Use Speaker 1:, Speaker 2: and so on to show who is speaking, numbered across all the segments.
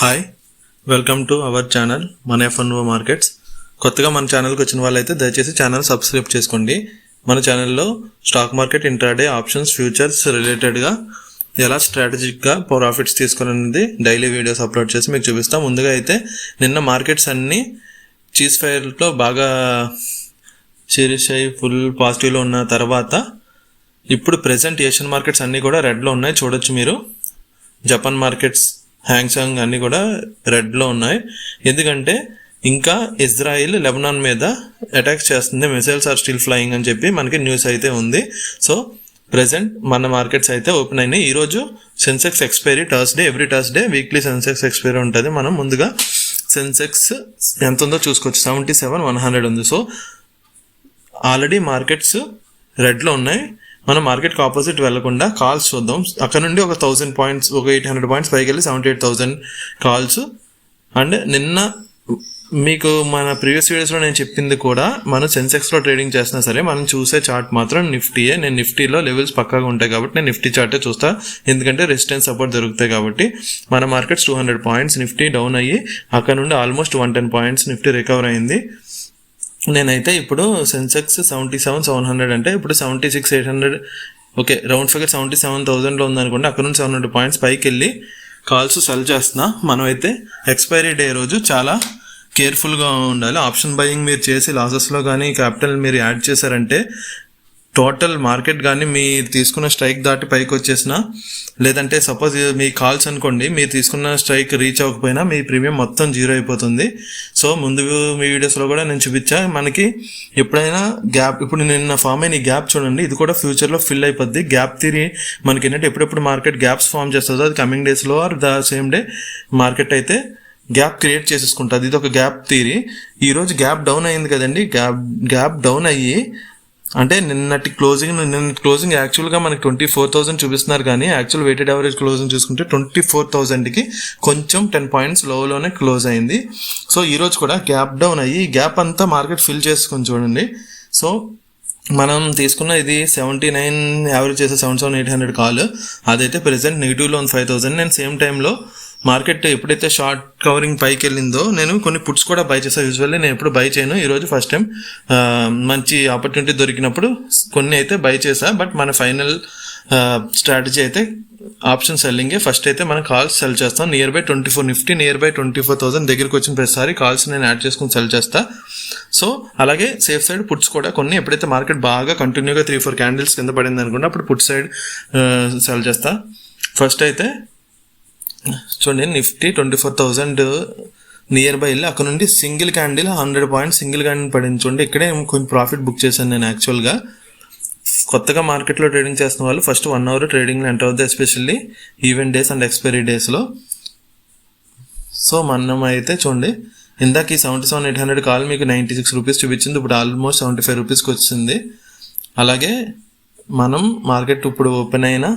Speaker 1: Hi, welcome to our channel మన F&O markets. కొత్తగా మన ఛానల్కి వచ్చిన వాళ్ళైతే దయచేసి ఛానల్ సబ్స్క్రైబ్ చేసుకోండి. మన ఛానల్లో stock market, intraday, options, futures రిలేటెడ్గా ఎలా స్ట్రాటజిక్గా ప్రాఫిట్స్ తీసుకోవాలనేది డైలీ వీడియోస్ అప్లోడ్ చేసి మీకు చూపిస్తాం. ముందుగా అయితే నిన్న మార్కెట్స్ అన్నీ చీజ్ ఫైర్లో బాగా సిరీస్ అయ్యి ఫుల్ పాజిటివ్లో ఉన్న తర్వాత ఇప్పుడు ప్రెజెంట్ ఏషియన్ మార్కెట్స్ అన్నీ కూడా రెడ్లో ఉన్నాయి. చూడొచ్చు మీరు. జపాన్ మార్కెట్స్, హ్యాంగ్సాంగ్ అన్నీ కూడా రెడ్లో ఉన్నాయి. ఎందుకంటే ఇంకా ఇజ్రాయిల్ లెబనాన్ మీద అటాక్స్ చేస్తుంది, మిసైల్స్ ఆర్ స్టిల్ ఫ్లయింగ్ అని చెప్పి మనకి న్యూస్ అయితే ఉంది. సో ప్రెజెంట్ మన మార్కెట్స్ అయితే ఓపెన్ అయినాయి. ఈరోజు Sensex expiry Thursday, every Thursday weekly Sensex expiry ఉంటుంది. మనం ముందుగా సెన్సెక్స్ ఎంత ఉందో చూసుకోవచ్చు. 77,100 ఉంది. సో ఆల్రెడీ మార్కెట్స్ రెడ్లో ఉన్నాయి. మనం మార్కెట్కి ఆపోజిట్ వెళ్లకుండా కాల్స్ చూద్దాం. అక్కడ నుండి ఒక 1000 పాయింట్స్, ఒక 800 పాయింట్స్ పైకి వెళ్ళి 78,000 కాల్స్. అండ్ నిన్న మీకు మన ప్రీవియస్ వీడియోస్లో నేను చెప్పింది కూడా, మనం సెన్సెక్స్లో ట్రేడింగ్ చేసినా సరే మనం చూసే చార్ట్ మాత్రం నిఫ్టీయే. నేను నిఫ్టీలో లెవెల్స్ పక్కాగా ఉంటాయి కాబట్టి నేను నిఫ్టీ చార్టే చూస్తా. ఎందుకంటే రెసిస్టెన్స్ సపోర్ట్ దొరుకుతాయి కాబట్టి. మన మార్కెట్స్ 200 పాయింట్స్ నిఫ్టీ డౌన్ అయ్యి అక్కడ నుండి ఆల్మోస్ట్ 110 పాయింట్స్ నిఫ్టీ రికవర్ అయింది. నేనైతే ఇప్పుడు సెన్సెక్స్ 77,700 అంటే ఇప్పుడు 76,800, ఓకే రౌండ్ ఫిగర్ 77,000లో ఉందనుకోండి. అక్కడ నుంచి 700 పాయింట్స్ పైకి వెళ్ళి కాల్స్ సెల్ చేస్తున్నా. మనమైతే ఎక్స్పైరీ డే రోజు చాలా కేర్ఫుల్గా ఉండాలి. ఆప్షన్ బయింగ్ మీరు చేసి లాసెస్లో కానీ క్యాపిటల్ మీరు యాడ్ చేశారంటే టోటల్ మార్కెట్ కానీ మీరు తీసుకున్న స్ట్రైక్ దాటి పైకి వచ్చేసిన, లేదంటే సపోజ్ మీ కాల్స్ అనుకోండి, మీరు తీసుకున్న స్ట్రైక్ రీచ్ అవ్వకపోయినా మీ ప్రీమియం మొత్తం జీరో అయిపోతుంది. సో ముందు మీ వీడియోస్లో కూడా నేను చూపించా, మనకి ఎప్పుడైనా గ్యాప్, ఇప్పుడు నిన్న ఫామ్ అయిన ఈ గ్యాప్ చూడండి, ఇది కూడా ఫ్యూచర్లో ఫిల్ అయిపోద్ది. గ్యాప్ థియరీ మనకి ఏంటంటే ఎప్పుడెప్పుడు మార్కెట్ గ్యాప్స్ ఫామ్ చేస్తుందో అది కమింగ్ డేస్లో or the same day market అయితే గ్యాప్ క్రియేట్ చేసేసుకుంటుంది. ఇది ఒక గ్యాప్ థియరీ. ఈరోజు గ్యాప్ డౌన్ అయింది కదండి. గ్యాప్ డౌన్ అయ్యి అంటే నిన్నటి క్లోజింగ్ యాక్చువల్గా మనకి 24,000 చూపిస్తున్నారు, కానీ యాక్చువల్ వెయిటెడ్ యావరేజ్ క్లోజింగ్ చూసుకుంటే 24,000కి కొంచెం 10 పాయింట్స్ లోలోనే క్లోజ్ అయింది. సో ఈరోజు కూడా గ్యాప్ డౌన్ అయ్యి గ్యాప్ అంతా మార్కెట్ ఫిల్ చేసుకొని చూడండి. సో మనం తీసుకున్న ఇది 79 యావరేజ్ చేసే 77,800 కాల్, అదైతే ప్రెసెంట్ నెగిటివ్లో ఉంది 5,000. నేను సేమ్ టైంలో మార్కెట్ ఎప్పుడైతే షార్ట్ కవరింగ్ పైకి వెళ్ళిందో నేను కొన్ని పుట్స్ కూడా బై చేసాను. యూజువల్లీ నేను ఎప్పుడు బై చేయను. ఈరోజు ఫస్ట్ టైం మంచి ఆపర్చునిటీ దొరికినప్పుడు కొన్ని అయితే బై చేసా. బట్ మన ఫైనల్ స్ట్రాటజీ అయితే ఆప్షన్ సెల్లింగే. ఫస్ట్ అయితే మనం కాల్స్ సెల్ చేస్తాం. Near by 24 Nifty near by 24,000 దగ్గరికి వచ్చిన ప్రతిసారి కాల్స్ నేను యాడ్ చేసుకుని సెల్ చేస్తా. సో అలాగే సేఫ్ సైడ్ పుట్స్ కూడా కొన్ని, ఎప్పుడైతే మార్కెట్ బాగా కంటిన్యూగా 3-4 క్యాండిల్స్ కింద పడింది అనుకుంటే అప్పుడు పుట్ సైడ్ సెల్ చేస్తా. ఫస్ట్ అయితే చూడండి, నిఫ్టీ 24,000 నియర్ బై వెళ్ళి అక్కడ నుండి single candle 100 points single candle పడింది. చూడండి, ఇక్కడే కొంచెం ప్రాఫిట్ బుక్ చేశాను నేను. యాక్చువల్గా కొత్తగా మార్కెట్లో ట్రేడింగ్ చేస్తున్న వాళ్ళు ఫస్ట్ 1 అవర్ ట్రేడింగ్లో ఎంటర్ అవుతుంది, especially event days and expiry డేస్లో. సో మనం అయితే చూడండి, ఇందాక ఈ 77,800 కాల్ మీకు 96 రూపీస్ చూపించింది, ఇప్పుడు ఆల్మోస్ట్ 75 రూపీస్కి వచ్చింది. అలాగే మనం మార్కెట్ ఇప్పుడు ఓపెన్ అయినా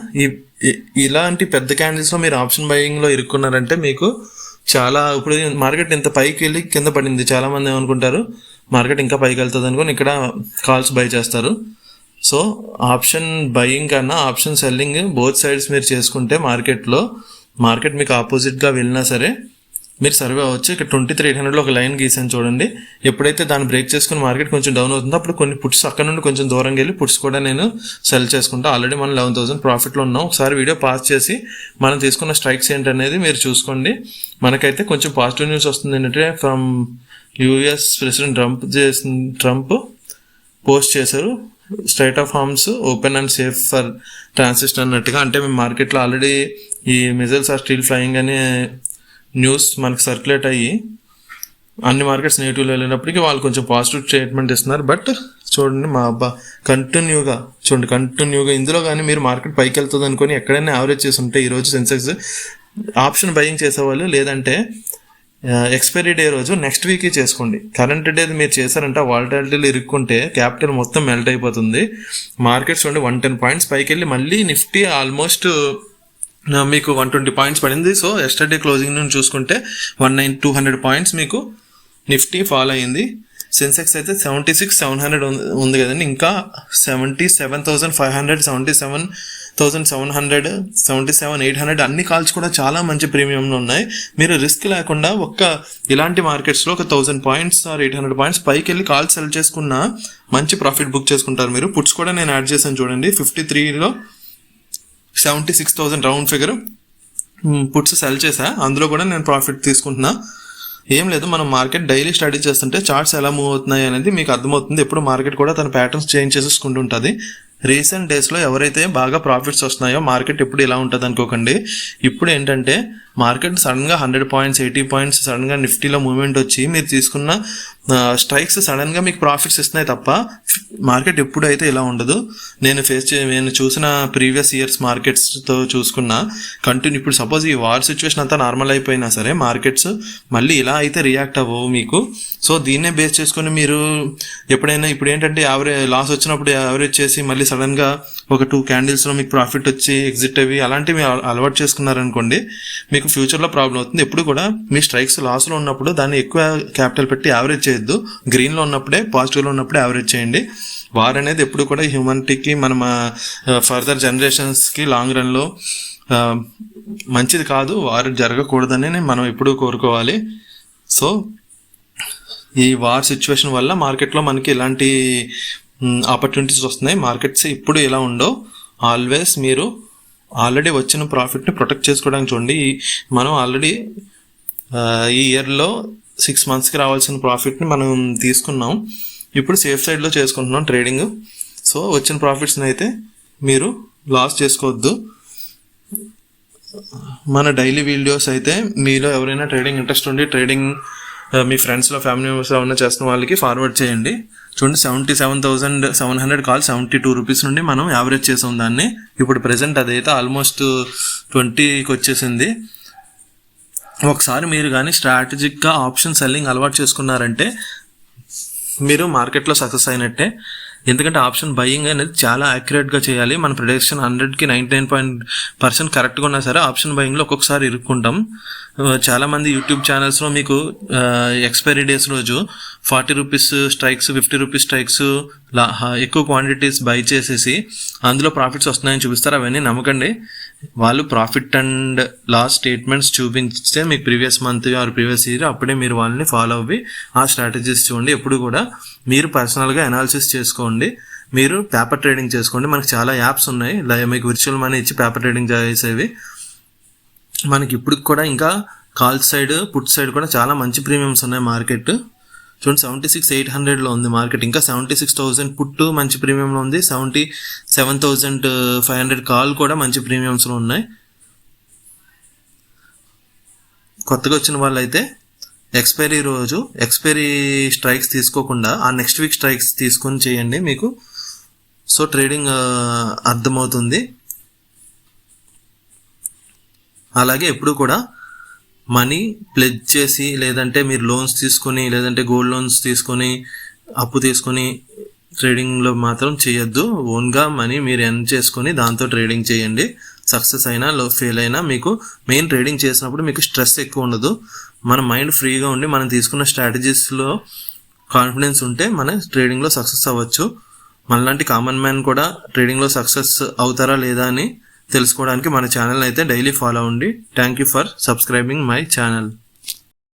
Speaker 1: ఇలాంటి పెద్ద క్యాండిల్స్లో మీరు ఆప్షన్ బయింగ్లో ఇరుక్కున్నారంటే మీకు చాలా, ఇప్పుడు మార్కెట్ ఇంత పైకి వెళ్ళి కింద పడింది, చాలామంది ఏమనుకుంటారు మార్కెట్ ఇంకా పైకి వెళ్తుంది అనుకుని ఇక్కడ కాల్స్ బై చేస్తారు. సో ఆప్షన్ బయింగ్ కన్నా ఆప్షన్ సెల్లింగ్ బోత్ సైడ్స్ మీరు చేసుకుంటే మార్కెట్ మీకు ఆపోజిట్గా వెళ్ళినా సరే మీరు సర్వే అవ్వచ్చు. ఇక్కడ 23,800లో ఒక లైన్ గీసాను చూడండి. ఎప్పుడైతే దాన్ని బ్రేక్ చేసుకుని మార్కెట్ కొంచెం డౌన్ అవుతుందో అప్పుడు కొన్ని పుట్స్ అక్కడ నుండి కొంచెం దూరంగా వెళ్ళి పుట్స్ కూడా నేను సెల్ చేసుకుంటా. ఆల్రెడీ మనం 11,000 ప్రాఫిట్లో ఉన్నాం. ఒకసారి వీడియో పాస్ చేసి మనం తీసుకున్న స్ట్రైక్స్ ఏంటనేది మీరు చూసుకోండి. మనకైతే కొంచెం పాజిటివ్ న్యూస్ వస్తుంది. ఏంటంటే from US president Trump post చేశారు, strait of Hormuz open and safe for transit అన్నట్టుగా. అంటే మేము మార్కెట్లో ఆల్రెడీ ఈ మిజైల్స్ ఆర్ స్టిల్ ఫ్లయింగ్ అనే న్యూస్ మనకు సర్క్యులేట్ అయ్యి అన్ని మార్కెట్స్ నెగిటివ్లో వెళ్ళినప్పటికీ వాళ్ళు కొంచెం పాజిటివ్ స్టేట్మెంట్ ఇస్తున్నారు. బట్ చూడండి మా కంటిన్యూగా ఇందులో కానీ మీరు మార్కెట్ పైకి వెళ్తుంది అనుకొని ఎక్కడైనా యావరేజ్ చేసి ఉంటే ఈరోజు సెన్సెక్స్ ఆప్షన్ బయింగ్ చేసేవాళ్ళు, లేదంటే ఎక్స్పైరీ డే రోజు నెక్స్ట్ వీక్ చేసుకోండి. కరెంట్ డే మీరు చేశారంటే వాలటాలిటీలో ఇరుక్కుంటే క్యాపిటల్ మొత్తం మెల్ట్ అయిపోతుంది. మార్కెట్ చూడండి 110 పాయింట్స్ పైకి వెళ్ళి మళ్ళీ నిఫ్టీ ఆల్మోస్ట్ మీకు 120 పాయింట్స్ పడింది. సో ఎస్టర్డే క్లోజింగ్ నుంచి చూసుకుంటే 200 పాయింట్స్ మీకు నిఫ్టీ ఫాల్ అయ్యింది. సెన్సెక్స్ అయితే 76,700 ఉంది కదండి, ఇంకా 77,500, 1700, 77, 800 అన్ని కాల్స్ కూడా చాలా మంచి ప్రీమియంలో ఉన్నాయి. మీరు రిస్క్ లేకుండా ఇలాంటి మార్కెట్స్లో ఒక 1000 పాయింట్స్ ఆర్ 800 పాయింట్స్ పైకి వెళ్ళి కాల్స్ సెల్ చేసుకున్న మంచి ప్రాఫిట్ బుక్ చేసుకుంటారు మీరు. పుట్స్ కూడా నేను యాడ్ చేశాను చూడండి. 53లో 76,000 రౌండ్ ఫిగర్ పుట్స్ సెల్ చేసా, అందులో కూడా నేను ప్రాఫిట్ తీసుకుంటున్నా. ఏం లేదు, మనం మార్కెట్ డైలీ స్టడీ చేస్తుంటే చార్ట్స్ ఎలా మూవ్ అవుతున్నాయి అనేది మీకు అర్థమవుతుంది. ఎప్పుడు మార్కెట్ కూడా తన ప్యాటర్న్స్ చేంజ్ చేసుకుంటుంటుంది. రీసెంట్ డేస్లో ఎవరైతే బాగా ప్రాఫిట్స్ వస్తున్నాయో మార్కెట్ ఎప్పుడు ఇలా ఉంటుంది అనుకోకండి. ఇప్పుడు ఏంటంటే మార్కెట్ సడన్గా 100 పాయింట్స్ 80 పాయింట్స్ సడన్గా నిఫ్టీలో మూవ్మెంట్ వచ్చి మీరు తీసుకున్న స్ట్రైక్స్ సడన్గా మీకు ప్రాఫిట్స్ ఇస్తున్నాయి తప్ప మార్కెట్ ఎప్పుడైతే ఇలా ఉండదు. నేను చూసిన ప్రీవియస్ ఇయర్స్ మార్కెట్స్తో చూసుకున్న కంటిన్యూ ఇప్పుడు సపోజ్ ఈ వార్ సిచ్యువేషన్ అంతా నార్మల్ అయిపోయినా సరే మార్కెట్స్ మళ్ళీ ఇలా అయితే రియాక్ట్ అవ్వవు మీకు. సో దీన్నే బేస్ చేసుకొని మీరు ఎప్పుడైనా ఇప్పుడు ఏంటంటే లాస్ వచ్చినప్పుడు యావరేజ్ చేసి మళ్ళీ సడన్గా ఒక 2 క్యాండిల్స్లో మీకు ప్రాఫిట్ వచ్చి ఎగ్జిట్ అవి అలాంటివి అలవాటు చేసుకున్నారనుకోండి, మీకు ఫ్యూచర్లో ప్రాబ్లం అవుతుంది. ఎప్పుడు కూడా మీ స్ట్రైక్స్ లాస్లో ఉన్నప్పుడు దాన్ని ఎక్కువ క్యాపిటల్ పెట్టి యావరేజ్ చేయొద్దు. గ్రీన్లో ఉన్నప్పుడే పాజిటివ్లో ఉన్నప్పుడే యావరేజ్ చేయండి. వార్ అనేది ఎప్పుడు కూడా హ్యూమానిటీకి మన ఫర్దర్ జనరేషన్స్కి లాంగ్ రన్లో మంచిది కాదు. వార్ జరగకూడదని మనం ఎప్పుడూ కోరుకోవాలి. సో ఈ వార్ సిచ్యువేషన్ వల్ల మార్కెట్లో మనకి ఇలాంటి ఆపర్చునిటీస్ వస్తున్నాయి. మార్కెట్స్ ఇప్పుడు ఇలా ఉండవు. ఆల్వేస్ మీరు ఆల్రెడీ వచ్చిన ప్రాఫిట్ని ప్రొటెక్ట్ చేసుకోవడానికి చూడండి. మనం ఆల్రెడీ ఈ ఇయర్లో 6 మంత్స్కి రావాల్సిన ప్రాఫిట్ని మనం తీసుకున్నాం. ఇప్పుడు సేఫ్ సైడ్లో చేసుకుంటున్నాం ట్రేడింగ్. సో వచ్చిన ప్రాఫిట్స్ని అయితే మీరు లాస్ చేసుకోవద్దు. మన డైలీ వీడియోస్ అయితే మీలో ఎవరైనా ట్రేడింగ్ ఇంట్రెస్ట్ ఉండి ట్రేడింగ్ మీ ఫ్రెండ్స్లో ఫ్యామిలీ మెంబర్స్లో ఉన్న చేస్తున్న వాళ్ళకి ఫార్వర్డ్ చేయండి. చూడండి 77,700 కాల్ 72 రూపీస్ నుండి మనం యావరేజ్ చేసాం దాన్ని. ఇప్పుడు ప్రెసెంట్ అదైతే ఆల్మోస్ట్ 20కి వచ్చేసింది. ఒకసారి మీరు కానీ స్ట్రాటజిక్గా ఆప్షన్ సెల్లింగ్ అలవాటు చేసుకున్నారంటే మీరు మార్కెట్లో సక్సెస్ అయినట్టే. ఎందుకంటే ఆప్షన్ బయింగ్ అనేది చాలా యాక్యురేట్గా చేయాలి. మన ప్రిడిక్షన్ 100కి 99% కరెక్ట్గా ఉన్నా సరే ఆప్షన్ బయింగ్లో ఒక్కొక్కసారి ఇరుక్కుంటాం. చాలామంది యూట్యూబ్ ఛానల్స్లో మీకు ఎక్స్పైరీ డేస్ రోజు 40 రూపీస్ స్ట్రైక్స్ 50 రూపీస్ స్ట్రైక్స్ ఎక్కువ క్వాంటిటీస్ బై చేసేసి అందులో ప్రాఫిట్స్ వస్తున్నాయని చూపిస్తారు. అవన్నీ నమ్మకండి. వాళ్ళు ప్రాఫిట్ అండ్ లాస్ స్టేట్మెంట్స్ చూపించితే మీకు previous month or previous year అప్పుడే మీరు వాళ్ళని ఫాలో అవ్వి ఆ స్ట్రాటజీస్ చూడండి. ఎప్పుడు కూడా మీరు పర్సనల్గా అనాలిసిస్ చేసుకోండి. మీరు పేపర్ ట్రేడింగ్ చేసుకోండి. మనకి చాలా యాప్స్ ఉన్నాయి మీకు విర్చువల్ మనీ ఇచ్చి పేపర్ ట్రేడింగ్ చేసేవి. మనకి ఇప్పుడు కూడా ఇంకా కాల్ సైడ్ పుట్ సైడ్ కూడా చాలా మంచి ప్రీమియమ్స్ ఉన్నాయి. మార్కెట్ చూడండి 76,800లో ఉంది మార్కెట్. ఇంకా 76,000 పుట్టు మంచి ప్రీమియంలో ఉంది. 77,500 కాల్ కూడా మంచి ప్రీమియమ్స్లో ఉన్నాయి. కొత్తగా వచ్చిన వాళ్ళైతే ఎక్స్పైరీ రోజు ఎక్స్పైరీ స్ట్రైక్స్ తీసుకోకుండా ఆ నెక్స్ట్ వీక్ స్ట్రైక్స్ తీసుకొని చేయండి మీకు. సో ట్రేడింగ్ అర్థమవుతుంది. అలాగే ఎప్పుడు కూడా మనీ ప్లెడ్జ్ చేసి లేదంటే మీరు లోన్స్ తీసుకొని లేదంటే గోల్డ్ లోన్స్ తీసుకొని అప్పు తీసుకొని ట్రేడింగ్లో మాత్రం చేయొద్దు. ఓన్గా మనీ మీరు ఎర్న్ చేసుకొని దాంతో ట్రేడింగ్ చేయండి. సక్సెస్ అయినా ఫెయిల్ అయినా మీకు మెయిన్ ట్రేడింగ్ చేసినప్పుడు మీకు స్ట్రెస్ ఎక్కువ ఉండదు. మన మైండ్ ఫ్రీగా ఉండి మనం తీసుకున్న స్ట్రాటజీస్లో కాన్ఫిడెన్స్ ఉంటే మన ట్రేడింగ్లో సక్సెస్ అవ్వచ్చు. మనలాంటి కామన్ మ్యాన్ కూడా ట్రేడింగ్లో సక్సెస్ అవుతారా లేదా అని తెలుసుకోవడానికి మన ఛానల్ అయితే డైలీ ఫాలో అవ్వండి. Thank you for subscribing my channel.